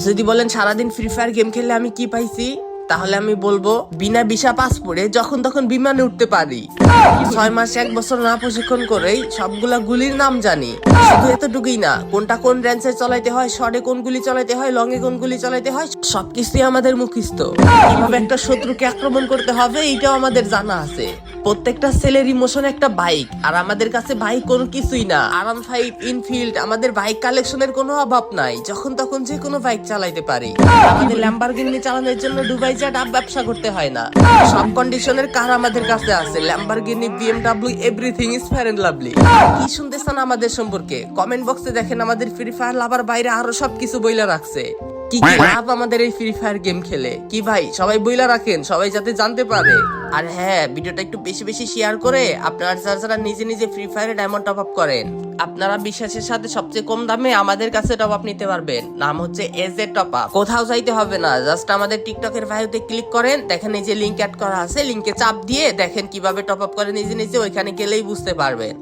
যদি বলেন সারাদিন ফ্রি ফায়ার গেম খেললে আমি কি পাইছি, তাহলে আমি বলবো বিনা ভিসা পাসপোর্টে যখন তখন বিমানে উঠতে পারি। 6 মাস 1 বছর না প্রশিক্ষণ করেই সবগুলা গুলির নাম জানি। শুধু এতটুকুই না, কোনটা কোন রেঞ্জে চালাইতে হয়, শর্টে কোন গুলি চালাইতে হয়, লং এ কোন গুলি চালাইতে হয়, সবকিছুই আমাদের মুখস্থ। কিভাবে একটা শত্রুকে আক্রমণ করতে হবে এইটাও আমাদের জানা আছে। প্রত্যেকটা ছেলের ইমোশন একটা বাইক, আর আমাদের কাছে বাইক কোনো কিছুই না। R15 ইনফিল্ড, আমাদের বাইক কালেকশনের কোনো অভাব নাই, যখন তখন যে কোনো বাইক চালাইতে পারি। আমাদের ল্যাম্বরগিনি চালানোর জন্য দুবাই যা ডাব ব্যবসা করতে হয় না। সব কন্ডিশনের কার আমাদের কাছে আছে, Lamborghini, BMW, everything is fair and lovely. কি শুনতেছেন আমাদের সম্পর্কে? কমেন্ট বক্সে দেখেন আমাদের ফ্রি ফায়ার লাভার বাইরে আরো সবকিছু বইলা রাখছে। কি কি লাভ আমাদের এই ফ্রি ফায়ার গেম খেলে, কি ভাই সবাই বইলা রাখেন, সবাই যাতে জানতে পারে। আর হ্যাঁ, ভিডিওটা একটু বেশি বেশি শেয়ার করে আপনারা যারা নিজে নিজে ফ্রি ফায়ারে ডায়মন্ড টপ আপ করেন, আপনারা বিশ্বাসের সাথে সবচেয়ে কম দামে আমাদের কাছে টপ আপ নিতে পারবেন। নাম হচ্ছে এজে টপ আপ। কোথাও যাইতে হবে না, জাস্ট আমাদের টিকটকের বায়োতে ক্লিক করেন, দেখেন এই যে লিংক অ্যাড করা আছে, লিংকে চাপ দিয়ে দেখেন কিভাবে টপ আপ করে নিজে নিজে, ওইখানে গেলেই বুঝতে পারবেন।